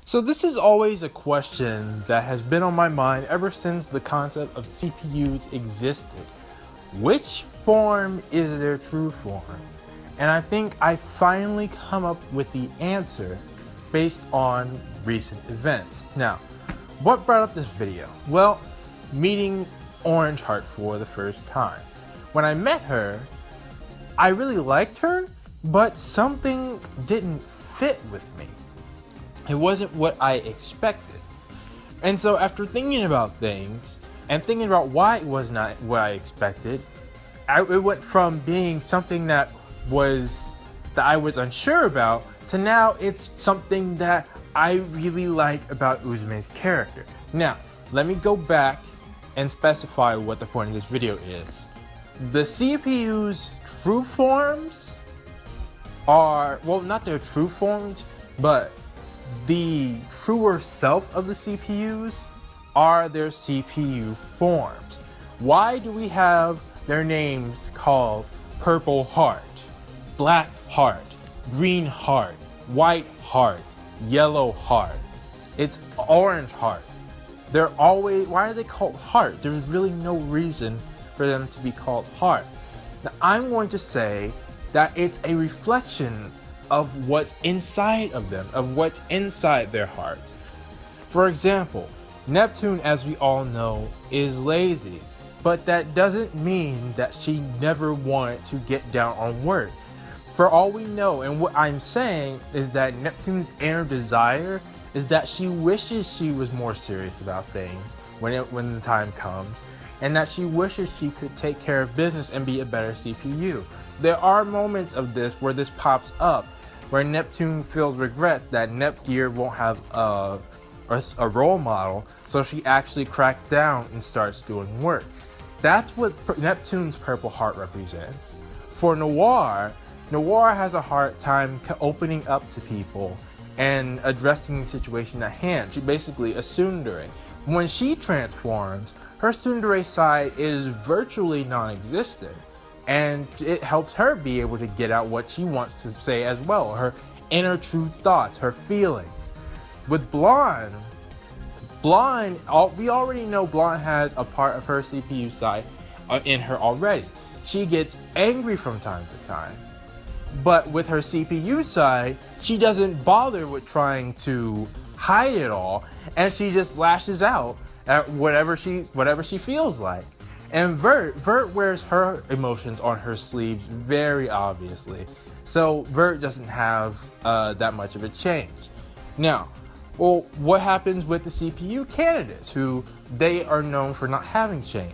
So this is always a question that has been on my mind ever since the concept of CPUs existed. Which form is their true form? And I think I finally come up with the answer based on recent events. Now, what brought up this video? Well, meeting Orange Heart for the first time. When I met her, I really liked her, but something didn't fit with me. It wasn't what I expected. And so after thinking about things and thinking about why it was not what I expected, it went from being something that I was unsure about to now it's something that I really like about Uzume's character. Now, let me go back and specify what the point of this video is. The CPU's true forms are, well, not their true forms, but the truer self of the CPUs are their CPU forms. Why do we have their names called Purple Heart, Black Heart, Green Heart, White Heart, Yellow Heart? It's Orange Heart. Why are they called Heart? There's really no reason for them to be called Heart. Now, I'm going to say that it's a reflection of what's inside of them, of what's inside their hearts. For example, Neptune, as we all know, is lazy, but that doesn't mean that she never wanted to get down on work. For all we know, and what I'm saying is that Neptune's inner desire is that she wishes she was more serious about things when the time comes, and that she wishes she could take care of business and be a better CPU. There are moments of this where this pops up, where Neptune feels regret that Nepgear won't have a role model, so she actually cracks down and starts doing work. That's what Neptune's Purple Heart represents. For Noir has a hard time opening up to people and addressing the situation at hand. She's basically a tsundere. When she transforms, her tsundere side is virtually non-existent, and it helps her be able to get out what she wants to say as well, her inner true thoughts, her feelings. With Blonde, we already know Blonde has a part of her CPU side in her already. She gets angry from time to time. But with her CPU side, she doesn't bother with trying to hide it all, and she just lashes out at whatever she feels like. And Vert wears her emotions on her sleeves very obviously. So Vert doesn't have that much of a change. Now, well, what happens with the CPU candidates, who they are known for not having change?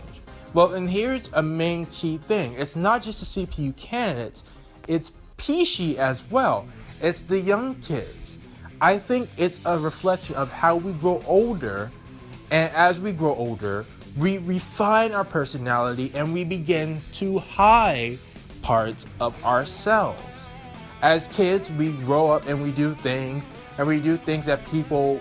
Well, and here's a main key thing. It's not just the CPU candidates, it's Pishi as well. It's the young kids. I think it's a reflection of how we grow older, and as we grow older, we refine our personality and we begin to hide parts of ourselves. As kids, we grow up and we do things that people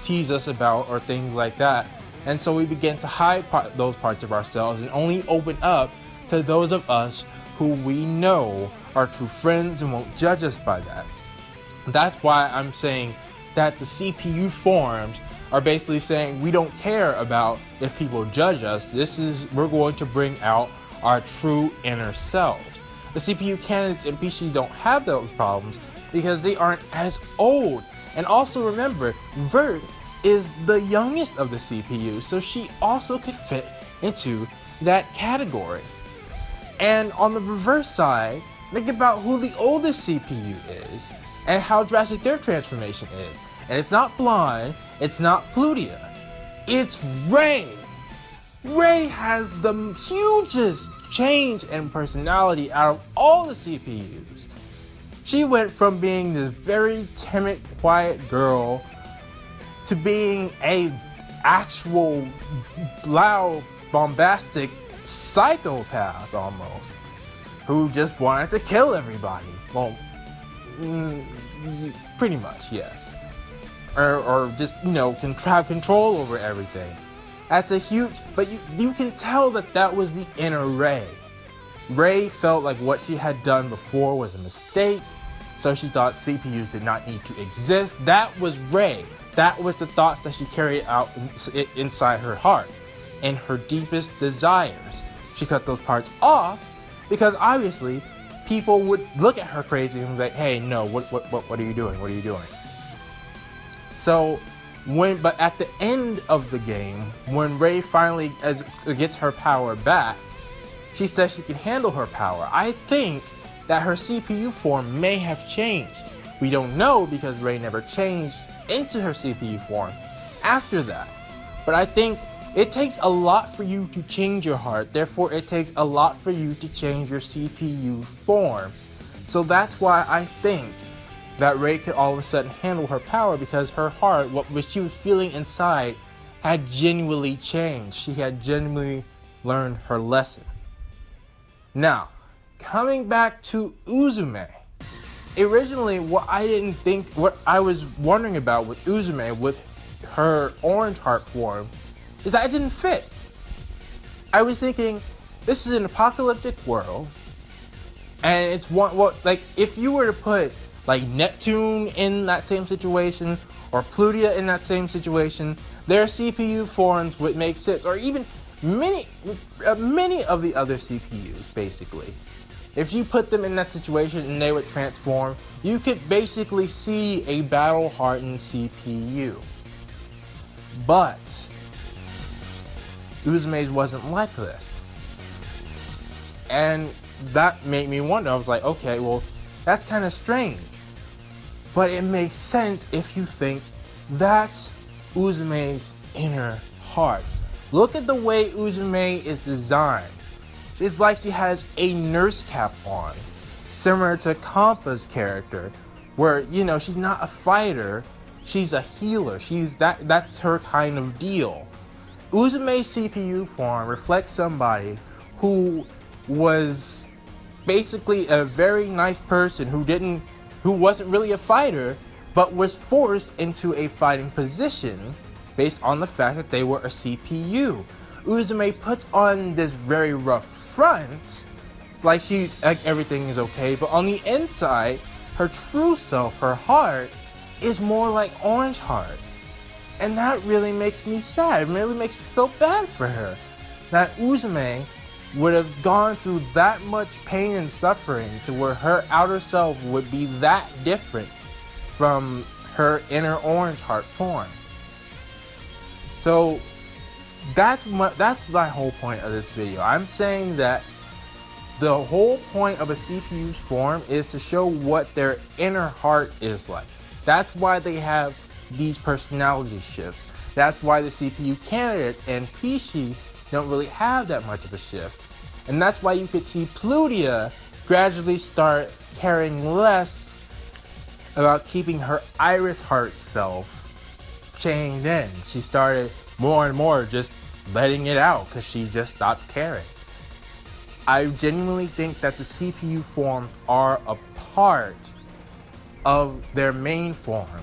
tease us about or things like that. And so we begin to hide those parts of ourselves and only open up to those of us who we know are true friends and won't judge us by that. That's why I'm saying that the CPU forms are basically saying we don't care about if people judge us. We're going to bring out our true inner selves. The CPU candidates and PCs don't have those problems because they aren't as old. And also remember, Vert is the youngest of the CPUs, so she also could fit into that category. And on the reverse side, think about who the oldest CPU is and how drastic their transformation is. And it's not Blonde, it's not Plutia, it's Ray. Ray has the hugest change in personality out of all the CPUs. She went from being this very timid, quiet girl to being a actual loud, bombastic psychopath almost, who just wanted to kill everybody. Well, pretty much, yes. Or just, can have control over everything. That's a huge, but you can tell that was the inner Ray. Ray felt like what she had done before was a mistake, so she thought CPUs did not need to exist. That was Rey. That was the thoughts that she carried out inside her heart and her deepest desires. She cut those parts off because obviously people would look at her crazy and be like, hey, no, what are you doing? What are you doing? So but at the end of the game, when Rey finally gets her power back, she says she can handle her power. I think that her CPU form may have changed. We don't know because Rey never changed into her CPU form after that. But I think it takes a lot for you to change your heart. Therefore, it takes a lot for you to change your CPU form. So that's why I think that Rey could all of a sudden handle her power, because her heart, what she was feeling inside, had genuinely changed. She had genuinely learned her lesson. Now, coming back to Uzume. Originally, what I was wondering about with Uzume, with her orange heart form, is that it didn't fit. I was thinking, this is an apocalyptic world, and it's like if you were to put like Neptune in that same situation, or Plutia in that same situation, their CPU forms would make sense, or even many of the other CPUs, basically. If you put them in that situation and they would transform, you could basically see a battle-hardened CPU. But Uzume's wasn't like this. And that made me wonder. I was like, okay, well, that's kind of strange. But it makes sense if you think that's Uzume's inner heart. Look at the way Uzume is designed. It's like she has a nurse cap on, similar to Kampa's character, where, you know, she's not a fighter, she's a healer. That's her kind of deal. Uzume's CPU form reflects somebody who was basically a very nice person who wasn't really a fighter, but was forced into a fighting position based on the fact that they were a CPU. Uzume puts on this very rough front, like everything is okay, but on the inside, her true self, her heart, is more like Orange Heart. And that really makes me sad. It really makes me feel bad for her. That Uzume would have gone through that much pain and suffering to where her outer self would be that different from her inner Orange Heart form. So that's my whole point of this video. I'm saying that the whole point of a CPU's form is to show what their inner heart is like. That's why they have these personality shifts. That's why the CPU candidates and Pishi don't really have that much of a shift. And that's why you could see Plutia gradually start caring less about keeping her Iris Heart self chained in. She started more and more just letting it out because she just stopped caring. I genuinely think that the CPU forms are a part of their main forms,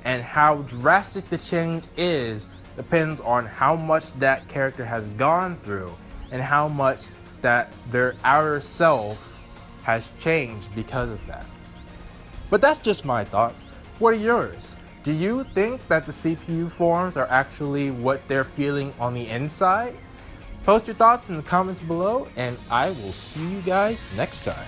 and how drastic the change is depends on how much that character has gone through and how much that their outer self has changed because of that. But that's just my thoughts. What are yours? Do you think that the CPU forms are actually what they're feeling on the inside? Post your thoughts in the comments below, and I will see you guys next time.